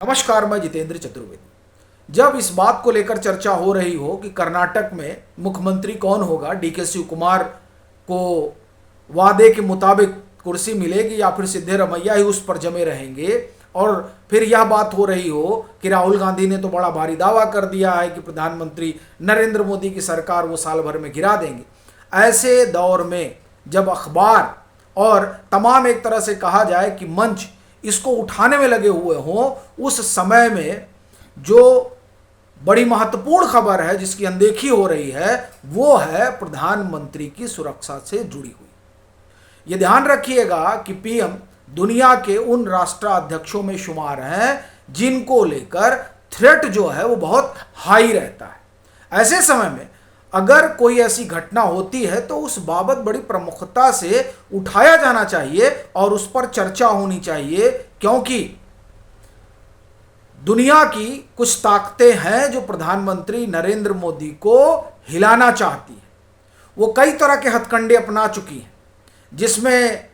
नमस्कार, मैं जितेंद्र चतुर्वेदी। जब इस बात को लेकर चर्चा हो रही हो कि कर्नाटक में मुख्यमंत्री कौन होगा, डीके शिवकुमार को वादे के मुताबिक कुर्सी मिलेगी या फिर सिद्धरामैया ही उस पर जमे रहेंगे, और फिर यह बात हो रही हो कि राहुल गांधी ने तो बड़ा भारी दावा कर दिया है कि प्रधानमंत्री नरेंद्र मोदी की सरकार वो साल भर में गिरा देंगे, ऐसे दौर में जब अखबार और तमाम एक तरह से कहा जाए कि मंच इसको उठाने में लगे हुए हों, उस समय में जो बड़ी महत्वपूर्ण खबर है जिसकी अनदेखी हो रही है वो है प्रधानमंत्री की सुरक्षा से जुड़ी हुई। ये ध्यान रखिएगा कि पीएम दुनिया के उन राष्ट्राध्यक्षों में शुमार हैं जिनको लेकर थ्रेट जो है वो बहुत हाई रहता है। ऐसे समय में अगर कोई ऐसी घटना होती है तो उस बाबत बड़ी प्रमुखता से उठाया जाना चाहिए और उस पर चर्चा होनी चाहिए, क्योंकि दुनिया की कुछ ताकतें हैं जो प्रधानमंत्री नरेंद्र मोदी को हिलाना चाहती हैं। वो कई तरह के हथकंडे अपना चुकी हैं, जिसमें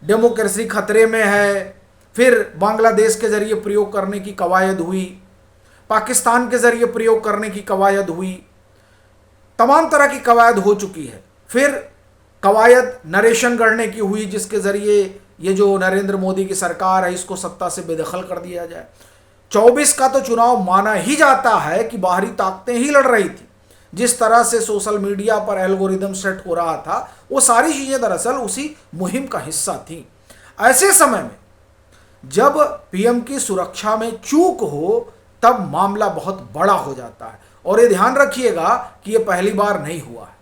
डेमोक्रेसी खतरे में है, फिर बांग्लादेश के जरिए प्रयोग करने की कवायद हुई, पाकिस्तान के जरिए प्रयोग करने की कवायद हुई, तमाम तरह की कवायद हो चुकी है। फिर कवायद नरेशन गढ़ने की हुई जिसके ज़रिए ये जो नरेंद्र मोदी की सरकार है इसको सत्ता से बेदखल कर दिया जाए। 24 का तो चुनाव माना ही जाता है कि बाहरी ताकतें ही लड़ रही थी। जिस तरह से सोशल मीडिया पर एल्गोरिदम सेट हो रहा था वो सारी चीज़ें दरअसल उसी मुहिम का हिस्सा थी। ऐसे समय में जब पीएम की सुरक्षा में चूक हो तब मामला बहुत बड़ा हो जाता है। और ये ध्यान रखिएगा कि ये पहली बार नहीं हुआ है,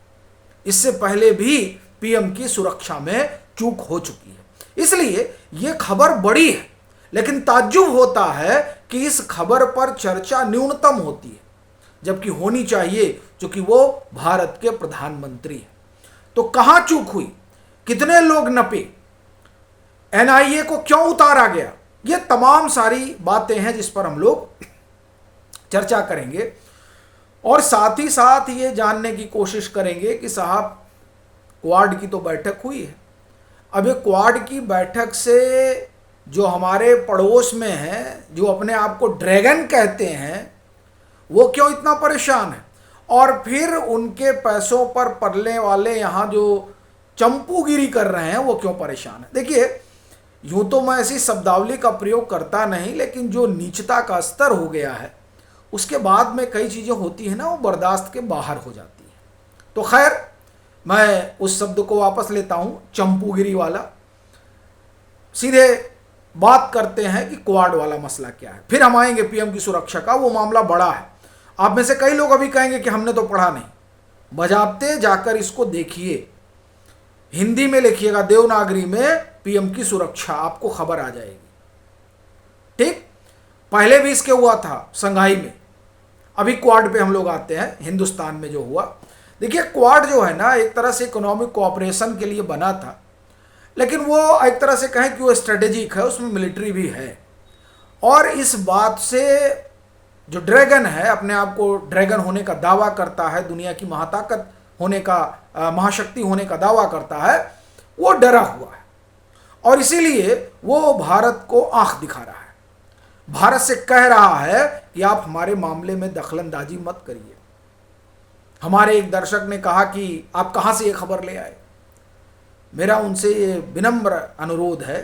इससे पहले भी पीएम की सुरक्षा में चूक हो चुकी है। इसलिए ये खबर बड़ी है, लेकिन ताज्जुब होता है कि इस खबर पर चर्चा न्यूनतम होती है, जबकि होनी चाहिए, क्योंकि वो भारत के प्रधानमंत्री हैं। तो कहाँ चूक हुई, कितने लोग नपे, एनआईए को क्यों उतारा गया, ये तमाम सारी बातें हैं जिस पर हम लोग चर्चा करेंगे। और साथ ही साथ ये जानने की कोशिश करेंगे कि साहब क्वाड की तो बैठक हुई है। अब ये क्वाड की बैठक से जो हमारे पड़ोस में हैं, जो अपने आप को ड्रैगन कहते हैं, वो क्यों इतना परेशान है, और फिर उनके पैसों पर पलने वाले यहाँ जो चंपूगिरी कर रहे हैं वो क्यों परेशान है। देखिए, यूँ तो मैं ऐसी शब्दावली का प्रयोग करता नहीं, लेकिन जो नीचता का स्तर हो गया है उसके बाद में कई चीज़ें होती हैं ना, वो बर्दाश्त के बाहर हो जाती हैं। तो खैर, मैं उस शब्द को वापस लेता हूँ, चंपूगिरी वाला। सीधे बात करते हैं कि क्वाड वाला मसला क्या है, फिर हम आएंगे पीएम की सुरक्षा का। वो मामला बड़ा है। आप में से कई लोग अभी कहेंगे कि हमने तो पढ़ा नहीं। बजाते जाकर इसको देखिए, हिंदी में लिखिएगा, देवनागरी में पीएम की सुरक्षा, आपको खबर आ जाएगी। ठीक, पहले भी इसके हुआ था संघाई में। अभी क्वाड पे हम लोग आते हैं, हिंदुस्तान में जो हुआ। देखिए, क्वाड जो है ना, एक तरह से इकोनॉमिक कोऑपरेशन के लिए बना था, लेकिन वो एक तरह से कहें कि वो स्ट्रेटेजिक है, उसमें मिलिट्री भी है। और इस बात से जो ड्रैगन है, अपने आप को ड्रैगन होने का दावा करता है, दुनिया की महाताकत होने का, महाशक्ति होने का दावा करता है, वो डरा हुआ है। और इसीलिए वो भारत को आंख दिखा रहा है, भारत से कह रहा है कि आप हमारे मामले में दखलंदाजी मत करिए। हमारे एक दर्शक ने कहा कि आप कहाँ से ये खबर ले आए। मेरा उनसे ये विनम्र अनुरोध है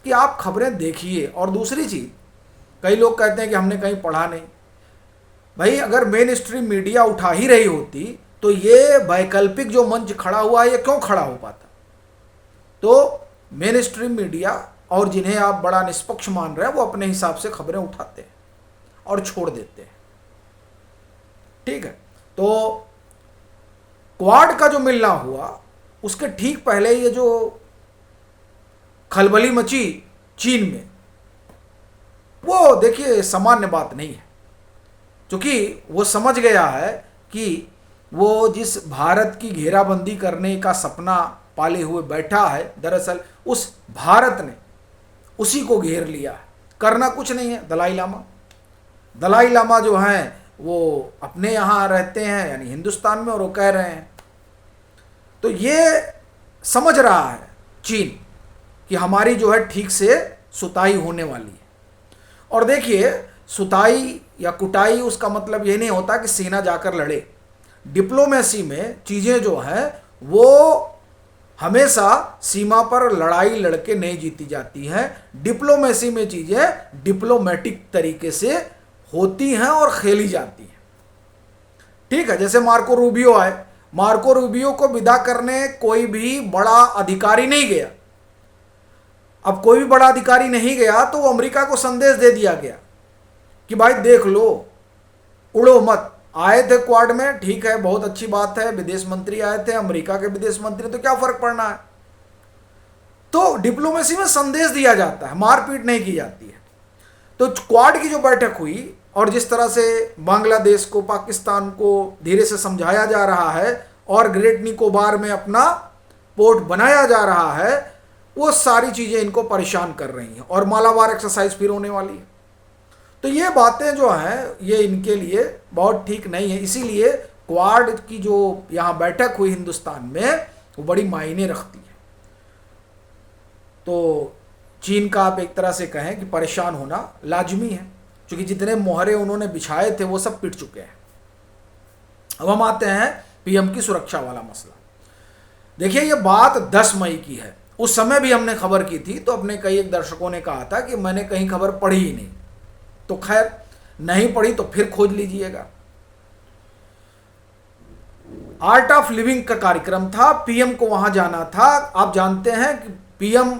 कि आप खबरें देखिए। और दूसरी चीज़, कई लोग कहते हैं कि हमने कहीं पढ़ा नहीं। भाई, अगर मेन स्ट्रीम मीडिया उठा ही रही होती तो ये वैकल्पिक जो मंच खड़ा हुआ है ये क्यों खड़ा हो पाता। तो मेन स्ट्रीम मीडिया और जिन्हें आप बड़ा निष्पक्ष मान रहे हैं वो अपने हिसाब से खबरें उठाते हैं और छोड़ देते हैं। ठीक है, तो क्वाड का जो मिलना हुआ उसके ठीक पहले ये जो खलबली मची चीन में, वो देखिए सामान्य बात नहीं है, क्योंकि वो समझ गया है कि वो जिस भारत की घेराबंदी करने का सपना पाले हुए बैठा है, दरअसल उस भारत ने उसी को घेर लिया है। करना कुछ नहीं है। दलाई लामा जो हैं वो अपने यहाँ रहते हैं, यानी हिंदुस्तान में, और वो कह रहे हैं। तो ये समझ रहा है चीन कि हमारी जो है ठीक से सुताई होने वाली है। और देखिए, सुताई या कुटाई उसका मतलब ये नहीं होता कि सेना जाकर लड़े। डिप्लोमेसी में चीज़ें जो हैं वो हमेशा सीमा पर लड़ाई लड़के नहीं जीती जाती हैं। डिप्लोमेसी में चीज़ें डिप्लोमेटिक तरीके से होती हैं और खेली जाती हैं। ठीक है, जैसे मार्को रूबियो आए, मार्को रूबियो को विदा करने कोई भी बड़ा अधिकारी नहीं गया। अब कोई भी बड़ा अधिकारी नहीं गया तो वो अमेरिका को संदेश दे दिया गया कि भाई देख लो, उड़ो मत। आए थे क्वाड में, ठीक है, बहुत अच्छी बात है, विदेश मंत्री आए थे, अमेरिका के विदेश मंत्री, तो क्या फर्क पड़ना है। तो डिप्लोमेसी में संदेश दिया जाता है, मारपीट नहीं की जाती है। तो क्वाड की जो बैठक हुई और जिस तरह से बांग्लादेश को, पाकिस्तान को धीरे से समझाया जा रहा है और ग्रेट निकोबार में अपना पोर्ट बनाया जा रहा है, वो सारी चीज़ें इनको परेशान कर रही हैं और मालाबार एक्सरसाइज फिर होने वाली है। तो ये बातें जो हैं ये इनके लिए बहुत ठीक नहीं है। इसीलिए क्वाड की जो यहाँ बैठक हुई हिंदुस्तान में वो बड़ी मायने रखती है। तो चीन का आप एक तरह से कहें कि परेशान होना लाजमी है, क्योंकि जितने मोहरे उन्होंने बिछाए थे वो सब पिट चुके हैं। अब हम आते हैं पीएम की सुरक्षा वाला मसला। देखिए, ये बात 10 मई की है। उस समय भी हमने खबर की थी तो अपने कई एक दर्शकों ने कहा था कि मैंने कहीं खबर पढ़ी ही नहीं। तो खैर, नहीं पढ़ी तो फिर खोज लीजिएगा। आर्ट ऑफ लिविंग का कार्यक्रम था, पीएम को वहां जाना था। आप जानते हैं कि पीएम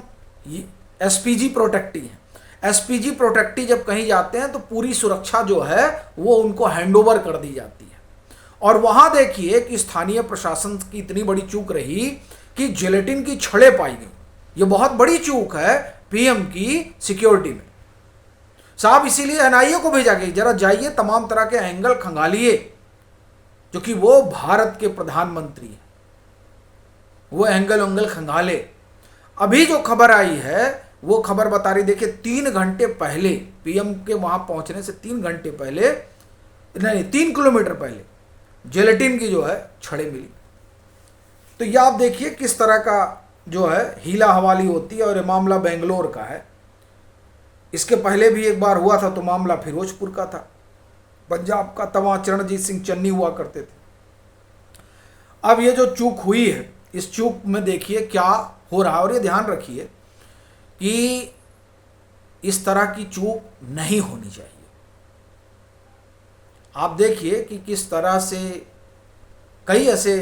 एसपीजी प्रोटेक्टी है। एसपीजी प्रोटेक्टी जब कहीं जाते हैं तो पूरी सुरक्षा जो है वो उनको हैंडओवर कर दी जाती है। और वहां देखिए कि स्थानीय प्रशासन की इतनी बड़ी चूक रही कि जिलेटिन की छड़ें पाई गई। ये बहुत बड़ी चूक है पीएम की सिक्योरिटी में। साहब, इसीलिए एनआईए को भेजा गया, जरा जाइए तमाम तरह के एंगल खंगालिए, क्योंकि वो भारत के प्रधानमंत्री हैं, वो एंगल खंगाले। अभी जो खबर आई है वो खबर बता रही, देखिए 3 घंटे पहले पीएम के वहां पहुंचने से 3 घंटे पहले, नहीं 3 किलोमीटर पहले जिलेटिन की जो है छड़ें मिली। तो ये आप देखिए किस तरह का जो है हीला हवाली होती है। और ये मामला बेंगलोर का है। इसके पहले भी एक बार हुआ था तो मामला फिरोजपुर का था, पंजाब का। तब वहाँ चरणजीत सिंह चन्नी हुआ करते थे। अब ये जो चूक हुई है, इस चूक में देखिए क्या हो रहा है। और ये ध्यान रखिए कि इस तरह की चूक नहीं होनी चाहिए। आप देखिए कि किस तरह से कई ऐसे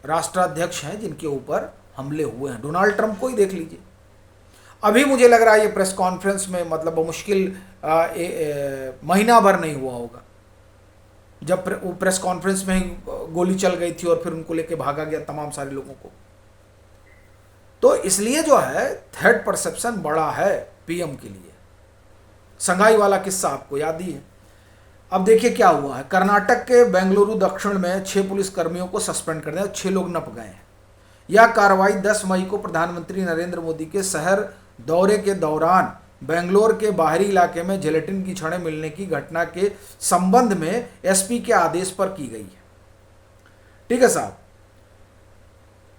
राष्ट्राध्यक्ष हैं जिनके ऊपर हमले हुए हैं। डोनाल्ड ट्रंप को ही देख लीजिए। अभी मुझे लग रहा है ये प्रेस कॉन्फ्रेंस में, मतलब मुश्किल महीना भर नहीं हुआ होगा जब वो प्रेस कॉन्फ्रेंस में ही गोली चल गई थी और फिर उनको लेके भागा गया तमाम सारे लोगों को। तो इसलिए जो है थ्रेट परसेप्शन बड़ा है पीएम के लिए। संगाई वाला किस्सा आपको याद ही है। अब देखिए क्या हुआ है। कर्नाटक के बेंगलुरु दक्षिण में 6 पुलिसकर्मियों को सस्पेंड कर दिया, 6 लोग नप गए हैं। यह कार्रवाई 10 मई को प्रधानमंत्री नरेंद्र मोदी के शहर दौरे के दौरान बेंगलोर के बाहरी इलाके में जिलेटिन की छड़ें मिलने की घटना के संबंध में एसपी के आदेश पर की गई है। ठीक है साहब।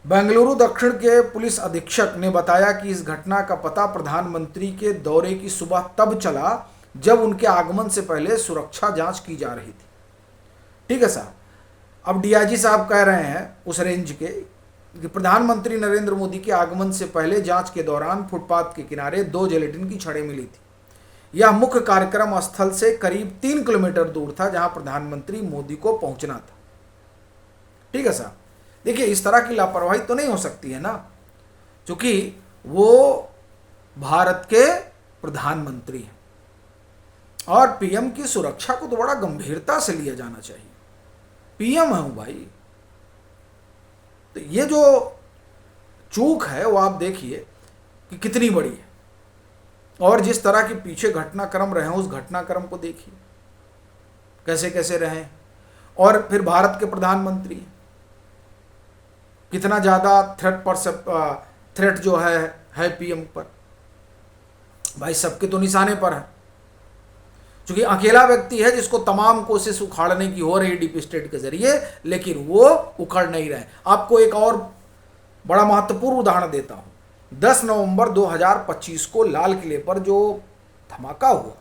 बेंगलुरु दक्षिण के पुलिस अधीक्षक ने बताया कि इस घटना का पता प्रधानमंत्री के दौरे की सुबह तब चला जब उनके आगमन से पहले सुरक्षा जांच की जा रही थी। ठीक है साहब। अब डीआईजी साहब कह रहे हैं उस रेंज के कि प्रधानमंत्री नरेंद्र मोदी के आगमन से पहले जांच के दौरान फुटपाथ के किनारे 2 जिलेटिन की छड़ें मिली थी। यह मुख्य कार्यक्रम स्थल से करीब 3 किलोमीटर दूर था जहां प्रधानमंत्री मोदी को पहुंचना था। ठीक है साहब। देखिए, इस तरह की लापरवाही तो नहीं हो सकती है ना, क्योंकि वो भारत के प्रधानमंत्री हैं और पीएम की सुरक्षा को तो बड़ा गंभीरता से लिया जाना चाहिए। पीएम हूं भाई। तो ये जो चूक है वो आप देखिए कि कितनी बड़ी है। और जिस तरह के पीछे घटनाक्रम रहे हैं उस घटनाक्रम को देखिए कैसे कैसे रहे। और फिर भारत के प्रधानमंत्री कितना ज़्यादा थ्रेट जो है पीएम पर। भाई सबके तो निशाने पर है, क्योंकि अकेला व्यक्ति है जिसको तमाम कोशिश उखाड़ने की हो रही डीप स्टेट के जरिए, लेकिन वो उखड़ नहीं रहे। आपको एक और बड़ा महत्वपूर्ण उदाहरण देता हूं। 10 नवंबर 2025 को लाल किले पर जो धमाका हुआ,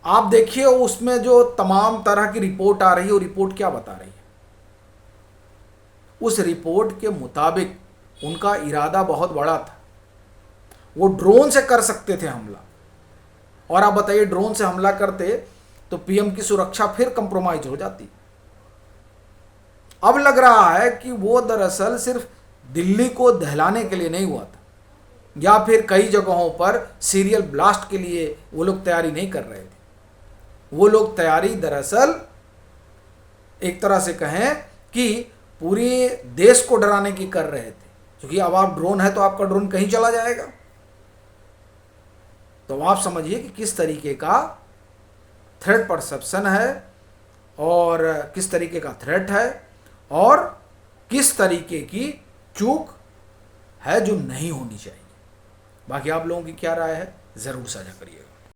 आप देखिए उसमें जो तमाम तरह की रिपोर्ट आ रही है, वो रिपोर्ट क्या बता रही है? उस रिपोर्ट के मुताबिक उनका इरादा बहुत बड़ा था, वो ड्रोन से कर सकते थे हमला। और आप बताइए, ड्रोन से हमला करते तो पीएम की सुरक्षा फिर कंप्रोमाइज हो जाती। अब लग रहा है कि वो दरअसल सिर्फ दिल्ली को दहलाने के लिए नहीं हुआ था, या फिर कई जगहों पर सीरियल ब्लास्ट के लिए वो लोग तैयारी नहीं कर रहे थे। वो लोग तैयारी दरअसल एक तरह से कहें कि पूरे देश को डराने की कर रहे थे, क्योंकि अब आप ड्रोन है तो आपका ड्रोन कहीं चला जाएगा। तो आप समझिए कि किस तरीके का थ्रेट परसेप्शन है, और किस तरीके का थ्रेट है, और किस तरीके की चूक है जो नहीं होनी चाहिए। बाकी आप लोगों की क्या राय है, ज़रूर साझा करिएगा।